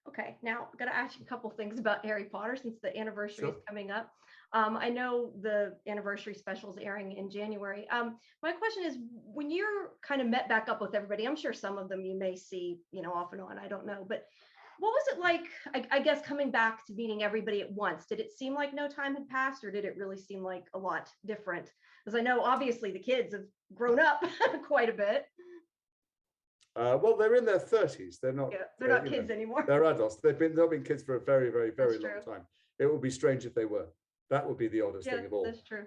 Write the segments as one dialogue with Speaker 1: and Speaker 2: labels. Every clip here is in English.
Speaker 1: Okay, now I've got to ask you a couple things about Harry Potter since the anniversary is
Speaker 2: Sure.
Speaker 1: coming up. I know the anniversary special is airing in January. My question is, when you're kind of met back up with everybody, I'm sure some of them you may see, off and on. I don't know, but what was it like? I guess coming back to meeting everybody at once. Did it seem like no time had passed, or did it really seem like a lot different? Because I know obviously the kids have grown up quite a bit.
Speaker 2: Well, they're in their 30s. They're not.
Speaker 1: Yeah, they're not kids anymore.
Speaker 2: They're adults. They've been kids for a very, very, very
Speaker 1: That's
Speaker 2: long
Speaker 1: true.
Speaker 2: time. It would be strange if they were. That would be the oddest
Speaker 1: Yeah,
Speaker 2: thing of all.
Speaker 1: that's true.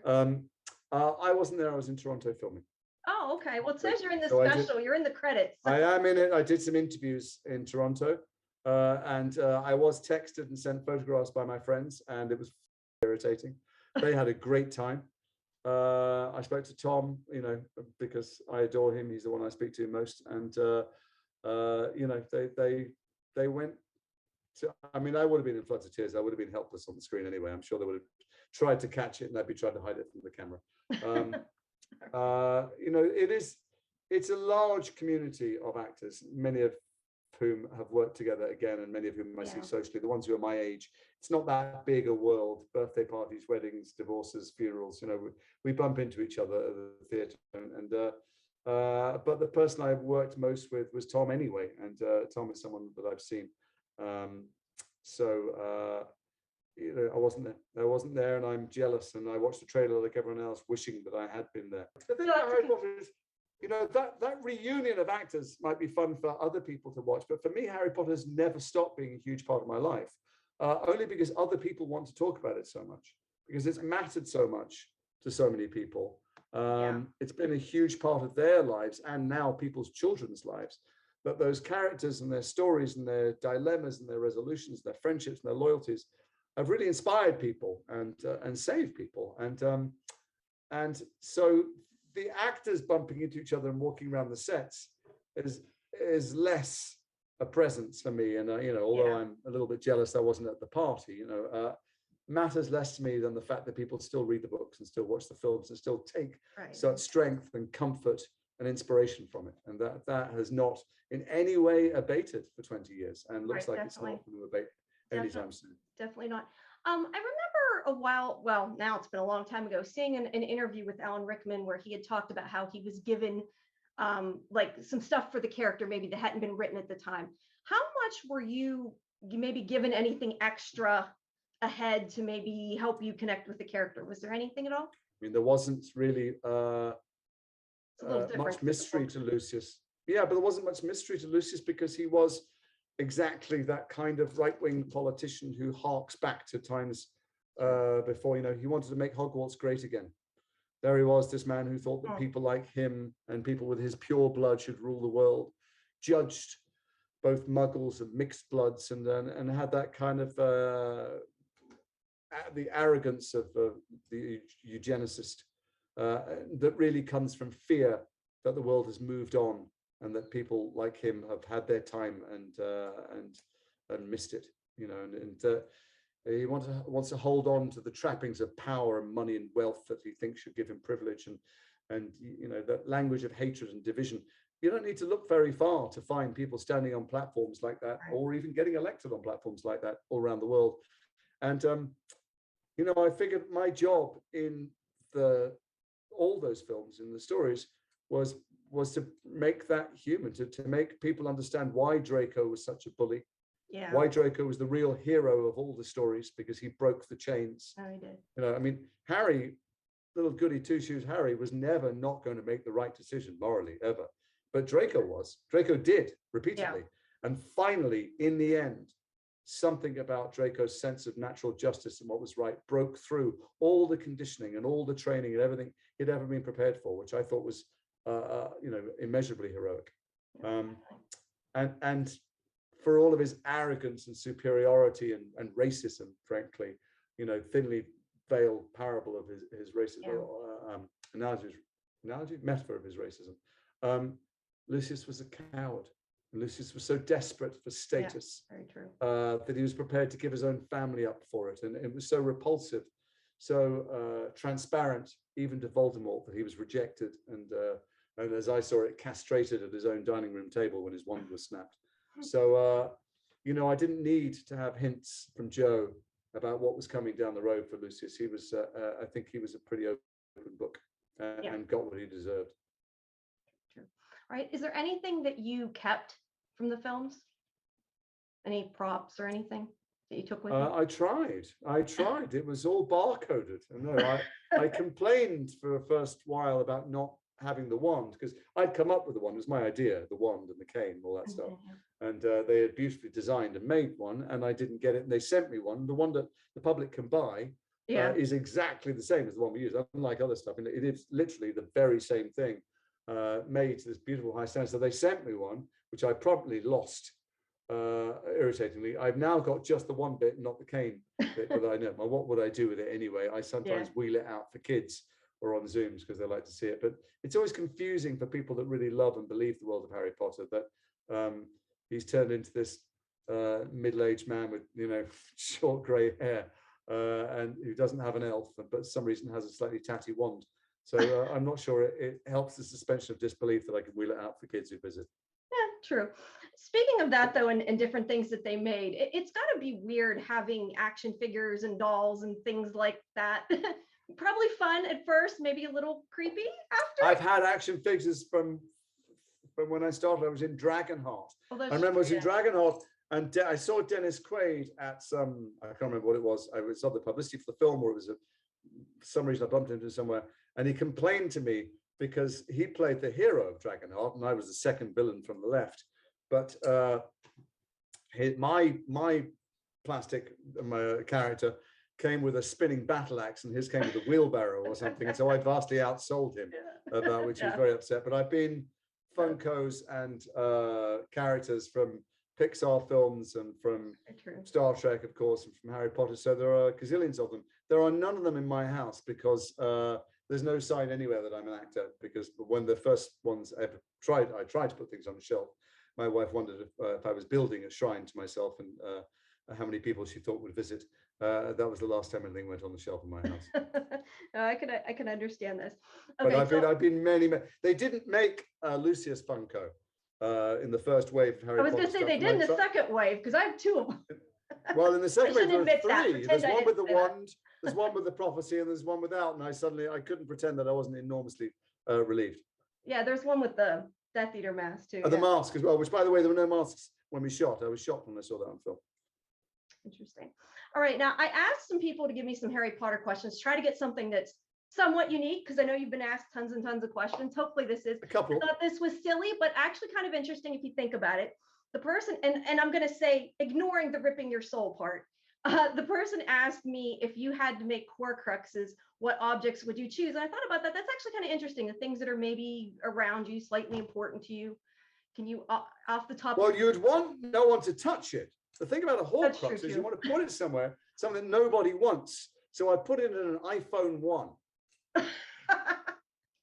Speaker 2: I wasn't there. I was in Toronto filming.
Speaker 1: Oh, okay. Well, it says you're in the
Speaker 2: So
Speaker 1: special. You're in the credits.
Speaker 2: I am in it. I did some interviews in Toronto, and I was texted and sent photographs by my friends, and it was irritating. They had a great time. I spoke to Tom, because I adore him. He's the one I speak to most, and they went to. I mean, I would have been in floods of tears. I would have been helpless on the screen anyway. I'm sure they would have tried to catch it, and I'd be trying to hide it from the camera. It's a large community of actors, many of whom have worked together again, and many of whom I see socially. The ones who are my age, it's not that big a world. Birthday parties, weddings, divorces, funerals. We bump into each other at the theatre, but the person I've worked most with was Tom anyway, and Tom is someone that I've seen. I wasn't there, and I'm jealous, and I watched the trailer like everyone else, wishing that I had been there. The thing about Harry Potter is, that reunion of actors might be fun for other people to watch, but for me, Harry Potter has never stopped being a huge part of my life, only because other people want to talk about it so much, because it's mattered so much to so many people. It's been a huge part of their lives, and now people's children's lives, that those characters and their stories and their dilemmas and their resolutions, their friendships and their loyalties have really inspired people and saved people. And so the actors bumping into each other and walking around the sets is less a presence for me. And although I'm a little bit jealous I wasn't at the party, matters less to me than the fact that people still read the books and still watch the films and still take such strength and comfort and inspiration from it. And that has not in any way abated for 20 years, and looks like it's not going to abate anytime soon.
Speaker 1: Definitely not. I remember a while, well, now it's been a long time ago, seeing an interview with Alan Rickman where he had talked about how he was given like some stuff for the character maybe that hadn't been written at the time. How much were you maybe given anything extra ahead to maybe help you connect with the character? Was there anything at all?
Speaker 2: I mean, there wasn't really much mystery to Lucius. Yeah, but there wasn't much mystery to Lucius because he was exactly that kind of right-wing politician who harks back to times before, he wanted to make Hogwarts great again. There he was, this man who thought that people like him and people with his pure blood should rule the world, judged both muggles and mixed bloods, and had that kind of the arrogance of the eugenicist that really comes from fear that the world has moved on and that people like him have had their time and missed it, he wants to hold on to the trappings of power and money and wealth that he thinks should give him privilege, and that language of hatred and division. You don't need to look very far to find people standing on platforms like that, or even getting elected on platforms like that all around the world. And I figured my job in all those films, in the stories, was to make that human, to make people understand why Draco was such a bully, why Draco was the real hero of all the stories, because he broke the chains.
Speaker 1: Oh, he did.
Speaker 2: I mean, Harry, little goody two-shoes Harry, was never not going to make the right decision morally, ever. But Draco was. Draco did repeatedly. And finally, in the end, something about Draco's sense of natural justice and what was right broke through all the conditioning and all the training and everything he'd ever been prepared for, which I thought was, immeasurably heroic. And for all of his arrogance and superiority and racism, frankly, thinly veiled parable of his racism, metaphor of his racism. Lucius was a coward. Lucius was so desperate for status,
Speaker 1: very true.
Speaker 2: That he was prepared to give his own family up for it. And it was so repulsive, so transparent, even to Voldemort, that he was rejected and as I saw it, castrated at his own dining room table when his wand was snapped. So, you know, I didn't need to have hints from Joe about what was coming down the road for Lucius. He was, I think he was a pretty open book and got what he deserved.
Speaker 1: True. All right. Is there anything that you kept from the films? Any props or anything that you took with you?
Speaker 2: I tried. It was all barcoded. No, I complained for a first while about not having the wand, because I'd come up with the wand. It was my idea, the wand and the cane and all that stuff. And they had beautifully designed and made one, and I didn't get it. And they sent me one. The one that the public can buy is exactly the same as the one we use, unlike other stuff. And it is literally the very same thing, made to this beautiful high standard. So they sent me one, which I promptly lost. Irritatingly, I've now got just the one bit, not the cane bit that I know. Well, what would I do with it anyway? I sometimes wheel it out for kids or on Zooms because they like to see it. But it's always confusing for people that really love and believe the world of Harry Potter that he's turned into this middle-aged man with, you know, short grey hair and who doesn't have an elf, but for some reason has a slightly tatty wand. So I'm not sure it helps the suspension of disbelief that I can wheel it out for kids who visit.
Speaker 1: Yeah, true. Speaking of that, though, and different things that they made, it's got to be weird having action figures and dolls and things like that. Probably fun at first, maybe a little creepy after.
Speaker 2: I've had action figures from when I started. I was in Dragonheart.
Speaker 1: Oh,
Speaker 2: I remember I was in Dragonheart, and I saw Dennis Quaid at some, I can't remember what it was. I was on the publicity for the film, or it was for some reason I bumped into him somewhere, and he complained to me because he played the hero of Dragonheart, and I was the second villain from the left. But my plastic character came with a spinning battle axe, and his came with a wheelbarrow or something. And so I vastly outsold him, about which he was very upset. But I've been Funkos and characters from Pixar films and from Star Trek, of course, and from Harry Potter. So there are gazillions of them. There are none of them in my house because there's no sign anywhere that I'm an actor. Because when the first ones I tried to put things on the shelf. My wife wondered if I was building a shrine to myself and how many people she thought would visit. That was the last time anything went on the shelf in my house.
Speaker 1: No, I can understand this.
Speaker 2: Okay, but I've been many. They didn't make Lucius Funko in the first wave of Harry Potter.
Speaker 1: I was going to say they did in the second wave because I have two of them.
Speaker 2: Well, in the second wave there were three. There's one with the wand, there's one with the prophecy, and there's one without. And I couldn't pretend that I wasn't enormously relieved.
Speaker 1: Yeah, there's one with the Death Eater mask too.
Speaker 2: The mask as well, which, by the way, there were no masks when we shot. I was shocked when I saw that on film.
Speaker 1: Interesting. All right, now I asked some people to give me some Harry Potter questions. Try to get something that's somewhat unique because I know you've been asked tons and tons of questions. Hopefully this is.
Speaker 2: A couple.
Speaker 1: I thought this was silly, but actually kind of interesting if you think about it. The person, and I'm going to say, ignoring the ripping your soul part, the person asked me if you had to make Horcruxes, what objects would you choose? And I thought about that. That's actually kind of interesting. The things that are maybe around you, slightly important to you. Can you, off the top?
Speaker 2: Well, you'd want no one to touch it. The thing about a Horcrux is you want to put it somewhere, something that nobody wants. So I put it in an iPhone 1.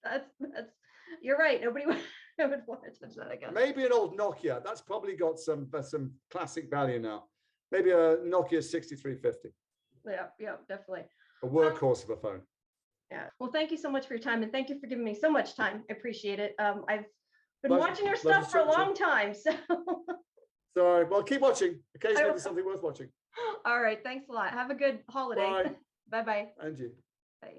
Speaker 1: that's you're right. Nobody would want to touch that again.
Speaker 2: Maybe an old Nokia. That's probably got some classic value now. Maybe a Nokia 6350.
Speaker 1: Yeah, definitely.
Speaker 2: A workhorse of a phone.
Speaker 1: Yeah. Well, thank you so much for your time, and thank you for giving me so much time. I appreciate it. I've been watching your stuff for a long time, so.
Speaker 2: Sorry. Well, keep watching. Occasionally there's something worth watching.
Speaker 1: All right. Thanks a lot. Have a good holiday.
Speaker 2: Bye.
Speaker 1: Bye-bye.
Speaker 2: And you.
Speaker 1: Bye.